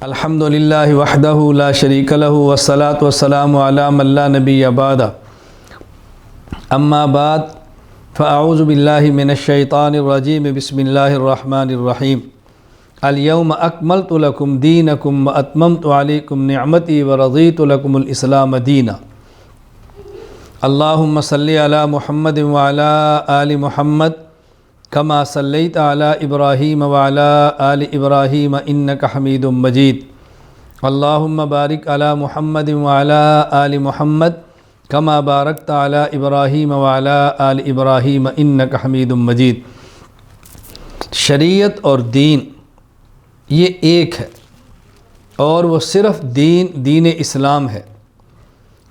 الحمد للہ وحدہ لا شریک لہ والصلاة والسلام علی من لا نبی بعدہ اما بعد فاعوذ باللہ من الشیطان الرجیم بسم اللہ الرحمن الرحیم الیوم اکملت لکم دینکم واتممت علیکم نعمتی ورضیت لکم الاسلام دینا اللہم صلی علی محمد وعلی آل محمد کما صلیت علی ابراہیم وعلی آل ابراہیم انک حمید مجید اللہم بارک علی محمد وعلی آل محمد کما بارکت علی ابراہیم وعلی آل ابراہیم انک حمید مجید۔ شریعت اور دین یہ ایک ہے اور وہ صرف دین اسلام ہے۔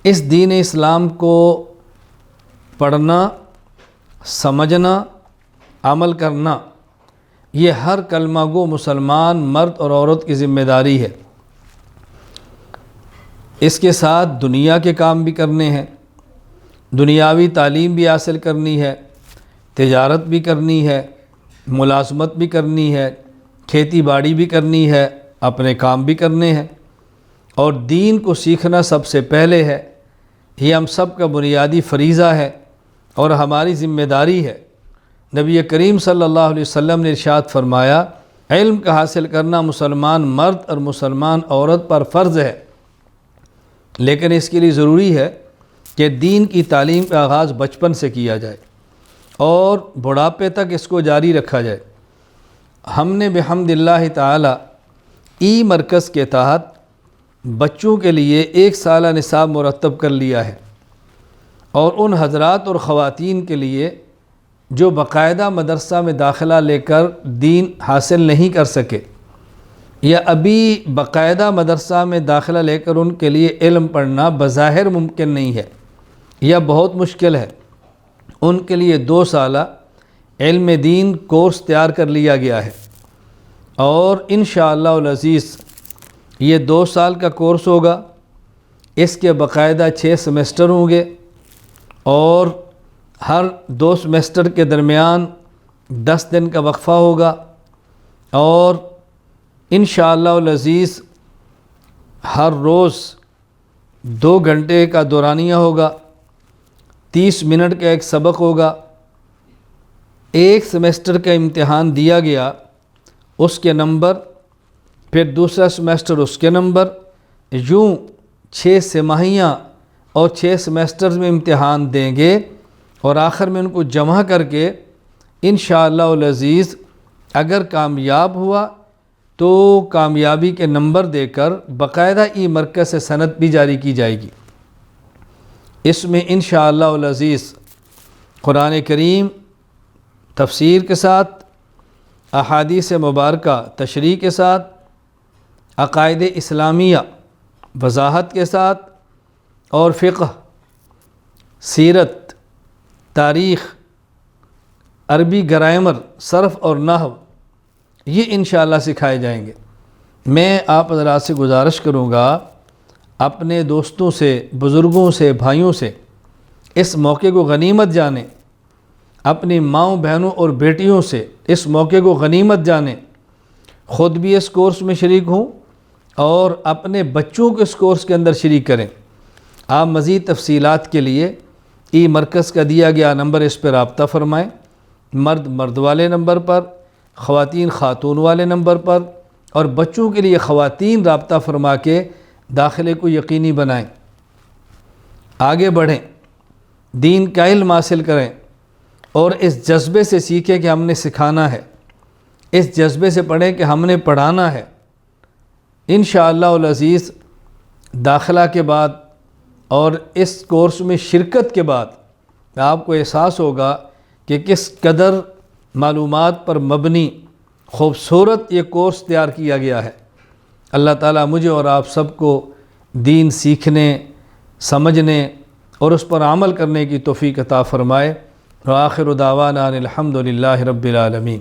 اس دین اسلام کو پڑھنا، سمجھنا، عمل کرنا یہ ہر کلمہ گو مسلمان مرد اور عورت کی ذمہ داری ہے۔ اس کے ساتھ دنیا کے کام بھی کرنے ہیں، دنیاوی تعلیم بھی حاصل کرنی ہے، تجارت بھی کرنی ہے، ملازمت بھی کرنی ہے، کھیتی باڑی بھی کرنی ہے، اپنے کام بھی کرنے ہیں، اور دین کو سیکھنا سب سے پہلے ہے۔ یہ ہم سب کا بنیادی فریضہ ہے اور ہماری ذمہ داری ہے۔ نبی کریم صلی اللہ علیہ وسلم نے ارشاد فرمایا، علم کا حاصل کرنا مسلمان مرد اور مسلمان عورت پر فرض ہے، لیکن اس کے لیے ضروری ہے کہ دین کی تعلیم کا آغاز بچپن سے کیا جائے اور بڑھاپے تک اس کو جاری رکھا جائے۔ ہم نے بحمد اللہ تعالی ای مرکز کے تحت بچوں کے لیے 1 سالہ نصاب مرتب کر لیا ہے، اور ان حضرات اور خواتین کے لیے جو باقاعدہ مدرسہ میں داخلہ لے کر دین حاصل نہیں کر سکے یا ابھی باقاعدہ مدرسہ میں داخلہ لے کر ان کے لیے علم پڑھنا بظاہر ممکن نہیں ہے یا بہت مشکل ہے، ان کے لیے 2 سالہ علم دین کورس تیار کر لیا گیا ہے، اور انشاءاللہ العزیز یہ 2 سال کا کورس ہوگا۔ اس کے باقاعدہ 6 سیمسٹر ہوں گے، اور ہر 2 سیمسٹر کے درمیان 10 دن کا وقفہ ہوگا، اور انشاءاللہ العزیز ہر روز 2 گھنٹے کا دورانیہ ہوگا، 30 منٹ کا ایک سبق ہوگا۔ ایک سیمسٹر کا امتحان دیا گیا، اس کے نمبر، پھر دوسرا سیمسٹر اس کے نمبر، یوں 6 سماہیاں اور 6 سیمسٹرز میں امتحان دیں گے، اور آخر میں ان کو جمع کر کے انشاءاللہ العزیز اگر کامیاب ہوا تو کامیابی کے نمبر دے کر باقاعدہ ای مرکز سے سند بھی جاری کی جائے گی۔ اس میں انشاءاللہ العزیز قرآن کریم تفسیر کے ساتھ، احادیث مبارکہ تشریح کے ساتھ، عقائد اسلامیہ وضاحت کے ساتھ، اور فقہ، سیرت، تاریخ، عربی گرامر، صرف اور نحو یہ انشاءاللہ سکھائے جائیں گے۔ میں آپ حضرات سے گزارش کروں گا، اپنے دوستوں سے، بزرگوں سے، بھائیوں سے اس موقع کو غنیمت جانیں، اپنی ماؤں، بہنوں اور بیٹیوں سے اس موقع کو غنیمت جانیں، خود بھی اس کورس میں شریک ہوں اور اپنے بچوں کو اس کورس کے اندر شریک کریں۔ آپ مزید تفصیلات کے لیے ای مرکز کا دیا گیا نمبر، اس پہ رابطہ فرمائیں، مرد والے نمبر پر، خواتین خاتون والے نمبر پر، اور بچوں کے لیے خواتین رابطہ فرما کے داخلے کو یقینی بنائیں۔ آگے بڑھیں، دین کا علم حاصل کریں، اور اس جذبے سے سیکھیں کہ ہم نے سکھانا ہے، اس جذبے سے پڑھیں کہ ہم نے پڑھانا ہے۔ انشاءاللہ العزیز داخلہ کے بعد اور اس کورس میں شرکت کے بعد آپ کو احساس ہوگا کہ کس قدر معلومات پر مبنی خوبصورت یہ کورس تیار کیا گیا ہے۔ اللہ تعالیٰ مجھے اور آپ سب کو دین سیکھنے، سمجھنے اور اس پر عمل کرنے کی توفیق عطا فرمائے۔ وآخر دعوانا ان الحمد للہ رب العالمین۔